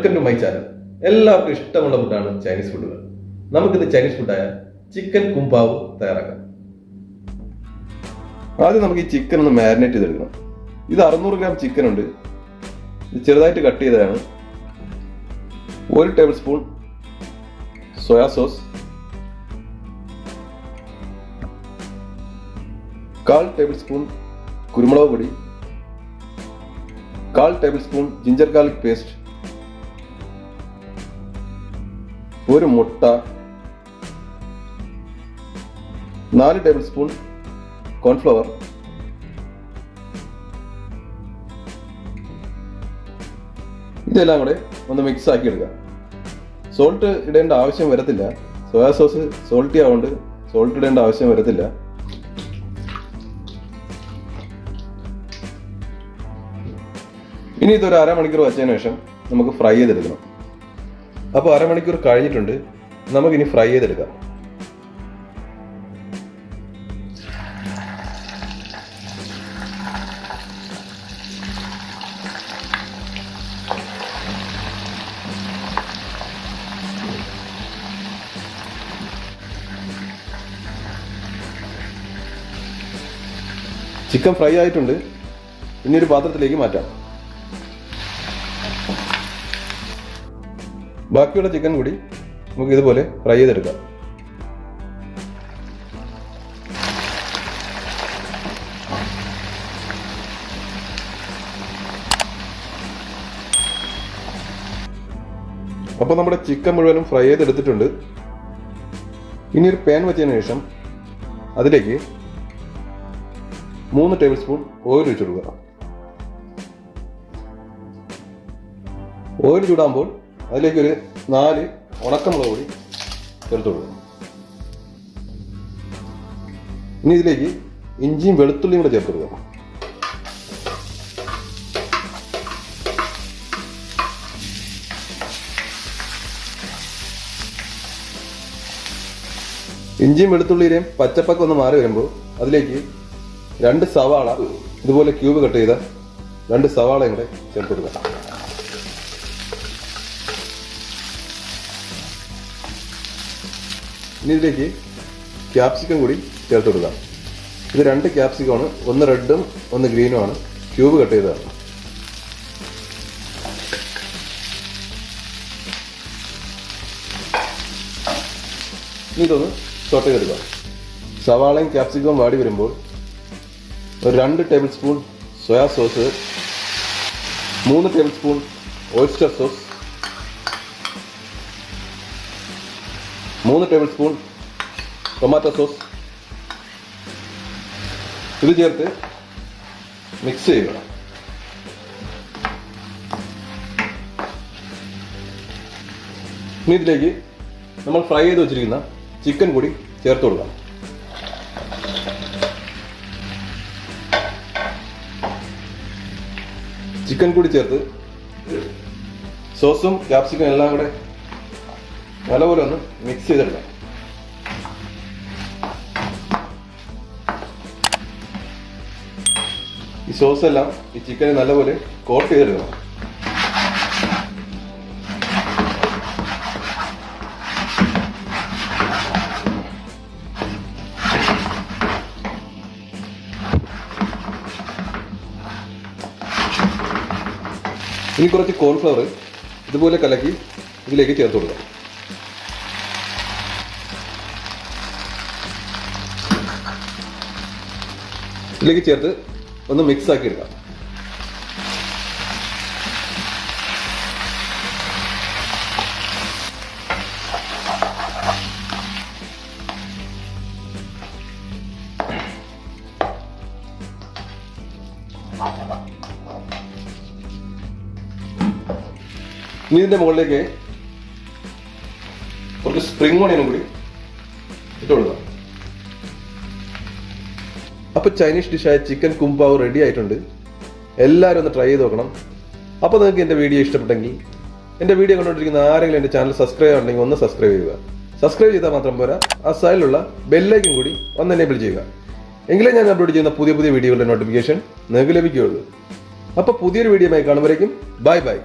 Welcome to my channel. എല്ലാവർക്കും ഇഷ്ടമുള്ള ഫുഡാണ് ചൈനീസ് ഫുഡുകൾ. നമുക്കിത് ചൈനീസ് ഫുഡായ ചിക്കൻ കുംബാവ് തയ്യാറാക്കാം. ആദ്യം നമുക്ക് ഈ ചിക്കൻ ഒന്ന് മാരിനേറ്റ് ചെയ്തെടുക്കണം. ഇത് 600 ഗ്രാം ചിക്കൻ ഉണ്ട്. ഇത് ചെറുതായിട്ട് കട്ട് ചെയ്തതാണ്. 1 table spoon soya sauce, 1/4 table spoon കുരുമുളക് പൊടി, 1/4 table spoon ginger garlic paste, 1 മുട്ട, 4 ടേബിൾ സ്പൂൺ കോൺഫ്ലവർ, ഇതെല്ലാം കൂടെ ഒന്ന് മിക്സ് ആക്കി എടുക്കുക. സോൾട്ട് ഇടേണ്ട ആവശ്യം വരത്തില്ല. സോയാ സോസ് സോൾട്ടി ആവുകൊണ്ട് സോൾട്ട് ഇടേണ്ട ആവശ്യം വരത്തില്ല. ഇനി ഇതൊരു അരമണിക്കൂർ വച്ചതിന് ശേഷം നമുക്ക് ഫ്രൈ ചെയ്തെടുക്കണം. അപ്പോൾ അരമണിക്കൂർ കഴിഞ്ഞിട്ടുണ്ട്. നമുക്കിനി ഫ്രൈ ചെയ്തെടുക്കാം. ചിക്കൻ ഫ്രൈ ആയിട്ടുണ്ട്. ഇനി ഒരു പാത്രത്തിലേക്ക് മാറ്റാം. ബാക്കിയുള്ള ചിക്കൻ കൂടി നമുക്ക് ഇതുപോലെ ഫ്രൈ ചെയ്തെടുക്കാം. അപ്പോൾ നമ്മുടെ ചിക്കൻ മുഴുവനും ഫ്രൈ ചെയ്തെടുത്തിട്ടുണ്ട്. ഇനി ഒരു പാൻ വെച്ചതിന് ശേഷം അതിലേക്ക് 3 ടേബിൾ സ്പൂൺ ഓയിൽ ഒഴിച്ചു കൊടുക്കുക. ഓയിൽ ചൂടാകുമ്പോൾ അതിലേക്ക് ഒരു 4 ഉണക്കമുളക് കൂടി ചേർത്ത് കൊടുക്കുക. ഇനി ഇതിലേക്ക് ഇഞ്ചിയും വെളുത്തുള്ളിയും കൂടെ ചേർത്ത് കൊടുക്കുക. ഇഞ്ചിയും വെളുത്തുള്ളിയുടെയും പച്ചപ്പൊക്കെ ഒന്ന് മാറി വരുമ്പോൾ അതിലേക്ക് 2 സവാള ഇതുപോലെ ക്യൂബ് കട്ട് ചെയ്ത 2 സവാളയും കൂടെ ചേർത്ത് കൊടുക്കുക. ഇനി ഇതിലേക്ക് ക്യാപ്സിക്കം കൂടി ചേർത്ത് കൊടുക്കാം. ഇത് 2 ക്യാപ്സിക്കമാണ്. ഒന്ന് റെഡും ഒന്ന് ഗ്രീനുമാണ്. ക്യൂബ് കട്ട് ചെയ്തതാണ്. ഇനി ഇതൊന്ന് സോട്ട് ചെയ്തെടുക്കാം. സവാളയും ക്യാപ്സിക്കവും വാടി വരുമ്പോൾ ഒരു 2 table spoon soya sauce, 3 table spoon oyster sauce, 3 table spoon tomato sauce ഇത് ചേർത്ത് മിക്സ് ചെയ്യുക. ഇനി ഇതിലേക്ക് നമ്മൾ ഫ്രൈ ചെയ്ത് വെച്ചിരിക്കുന്ന ചിക്കൻ കൂടി ചേർത്ത് കൊടുക്കാം. ചിക്കൻ കൂടി ചേർത്ത് സോസും ക്യാപ്സിക്കും എല്ലാം കൂടെ നല്ലപോലെ ഒന്ന് മിക്സ് ചെയ്തെടുക്കാം. ഈ സോസ് എല്ലാം ഈ ചിക്കനെ നല്ലപോലെ കോട്ട് ചെയ്തെടുക്കണം. ഇനി കുറച്ച് കോൺഫ്ലവർ ഇതുപോലെ കലക്കി ഇതിലേക്ക് ചേർത്ത് കൊടുക്കാം. ഇതിലേക്ക് ചേർത്ത് ഒന്ന് മിക്സ് ആക്കി എടുക്കാം. ഇനി ഇതിന്റെ മുകളിലേക്ക് കുറച്ച് സ്പ്രിംഗ് ഓണിയനും കൂടി ഇട്ട് കൊടുക്കാം. അപ്പോൾ ചൈനീസ് ഡിഷായ ചിക്കൻ കുംബാവ് റെഡി ആയിട്ടുണ്ട്. എല്ലാവരും ഒന്ന് ട്രൈ ചെയ്ത് നോക്കണം. അപ്പോൾ നിങ്ങൾക്ക് എൻ്റെ വീഡിയോ ഇഷ്ടപ്പെട്ടെങ്കിൽ എൻ്റെ വീഡിയോ കണ്ടുകൊണ്ടിരിക്കുന്ന ആരെങ്കിലും എൻ്റെ ചാനൽ സബ്സ്ക്രൈബ് ചെയ്യണമെങ്കിൽ ഒന്ന് സബ്സ്ക്രൈബ് ചെയ്യുക. സബ്സ്ക്രൈബ് ചെയ്താൽ മാത്രം പോരാ, ആ സൈഡിലുള്ള ബെല്ലൈക്കൻ കൂടി ഒന്ന് എനേബിൾ ചെയ്യുക. എങ്കിലേ ഞാൻ അപ്ലോഡ് ചെയ്യുന്ന പുതിയ പുതിയ വീഡിയോകളുടെ നോട്ടിഫിക്കേഷൻ നിങ്ങൾക്ക് ലഭിക്കുകയുള്ളൂ. അപ്പോൾ പുതിയൊരു വീഡിയോയുമായി കാണുമ്പോഴേക്കും ബൈ ബൈ.